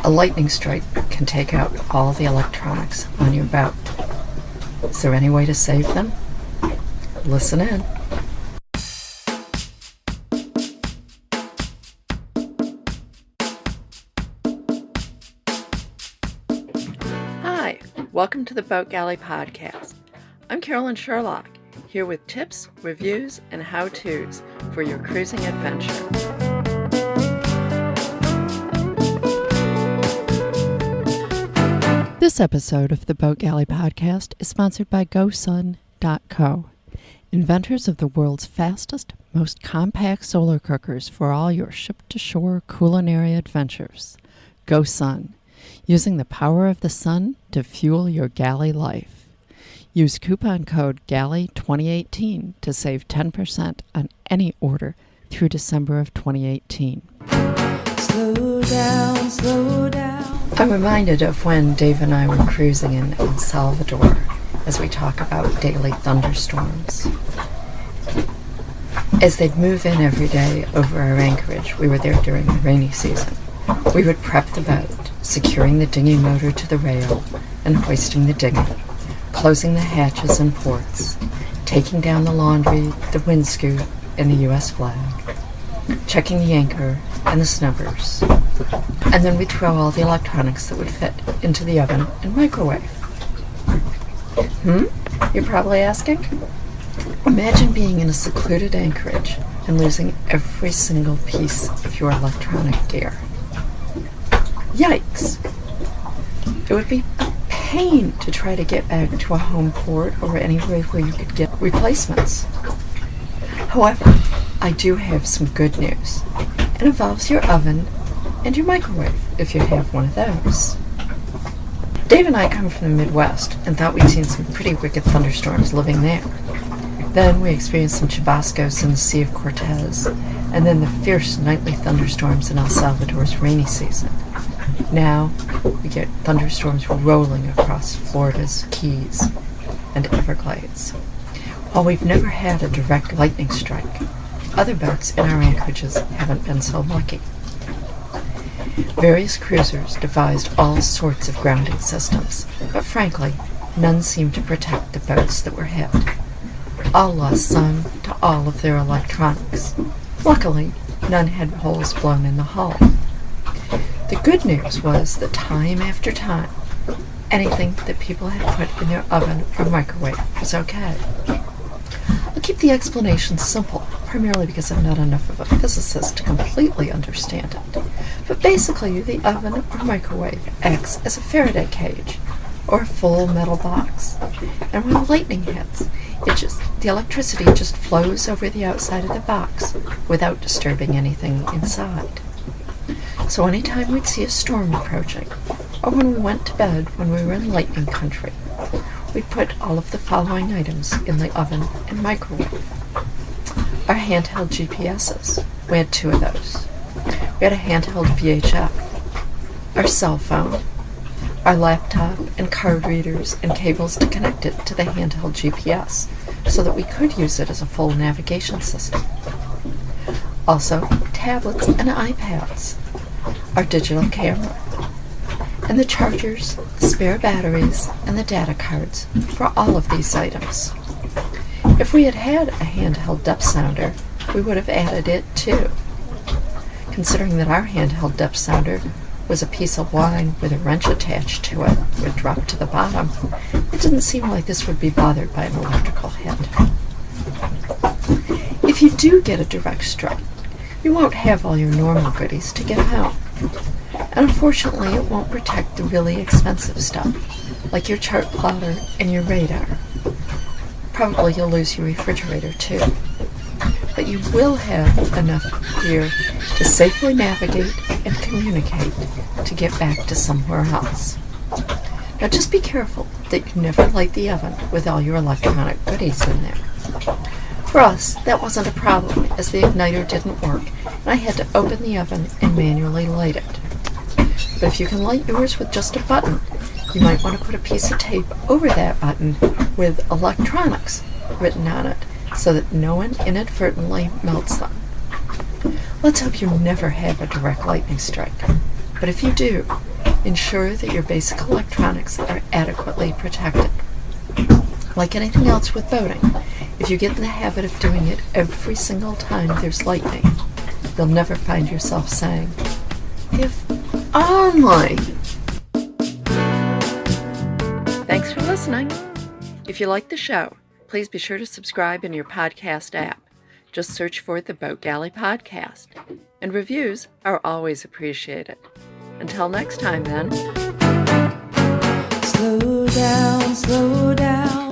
A lightning strike can take out all the electronics on your boat. Is there any way to save them? Listen in. Hi, welcome to the Boat Galley Podcast. I'm Carolyn Sherlock, here with tips, reviews, and how-tos for your cruising adventure. This episode of the Boat Galley Podcast is sponsored by GoSun.co, inventors of the world's fastest, most compact solar cookers for all your ship-to-shore culinary adventures. GoSun, using the power of the sun to fuel your galley life. Use coupon code GALLEY2018 to save 10% on any order through December of 2018. Slow down, slow down. I'm reminded of when Dave and I were cruising in El Salvador as we talk about daily thunderstorms. As they'd move in every day over our anchorage, we were there during the rainy season. We would prep the boat, securing the dinghy motor to the rail and hoisting the dinghy, closing the hatches and ports, taking down the laundry, the windscoop, and the U.S. flag, checking the anchor and the snubbers, and then we'd throw all the electronics that would fit into the oven and microwave. You're probably asking? Imagine being in a secluded anchorage and losing every single piece of your electronic gear. Yikes! It would be a pain to try to get back to a home port or anywhere where you could get replacements. However, I do have some good news. It involves your oven and your microwave, if you have one of those. Dave and I come from the Midwest and thought we'd seen some pretty wicked thunderstorms living there. Then we experienced some chubascos in the Sea of Cortez, and then the fierce nightly thunderstorms in El Salvador's rainy season. Now we get thunderstorms rolling across Florida's Keys and Everglades. While we've never had a direct lightning strike, other boats in our anchorages haven't been so lucky. Various cruisers devised all sorts of grounding systems, but frankly, none seemed to protect the boats that were hit. All lost some to all of their electronics. Luckily, none had holes blown in the hull. The good news was that time after time, anything that people had put in their oven or microwave was okay. I'll keep the explanation simple, primarily because I'm not enough of a physicist to completely understand it. But basically, the oven or microwave acts as a Faraday cage, or a full metal box. And when lightning hits, the electricity just flows over the outside of the box without disturbing anything inside. So anytime we'd see a storm approaching, or when we went to bed when we were in lightning country, we'd put all of the following items in the oven and microwave. Our handheld GPSs. We had 2 of those. We had a handheld VHF, our cell phone, our laptop and card readers and cables to connect it to the handheld GPS so that we could use it as a full navigation system. Also, tablets and iPads, our digital camera, and the chargers, the spare batteries, and the data cards for all of these items. If we had had a handheld depth sounder, we would have added it too. Considering that our handheld depth sounder was a piece of line with a wrench attached to it, would drop to the bottom, it didn't seem like this would be bothered by an electrical hit. If you do get a direct strike, you won't have all your normal goodies to get out. And unfortunately, it won't protect the really expensive stuff, like your chart plotter and your radar. Probably you'll lose your refrigerator too. But you will have enough gear to safely navigate and communicate to get back to somewhere else. Now just be careful that you never light the oven with all your electronic goodies in there. For us, that wasn't a problem, as the igniter didn't work, and I had to open the oven and manually light it. But if you can light yours with just a button, you might want to put a piece of tape over that button with electronics written on it, so that no one inadvertently melts them. Let's hope you never have a direct lightning strike. But if you do, Ensure that your basic electronics are adequately protected. Like anything else with boating, if you get in the habit of doing it every single time there's lightning, you'll never find yourself saying, "If only." Thanks for listening. If you like the show, please be sure to subscribe in your podcast app. Just search for the Boat Galley Podcast. And reviews are always appreciated. Until next time, then. Slow down, slow down.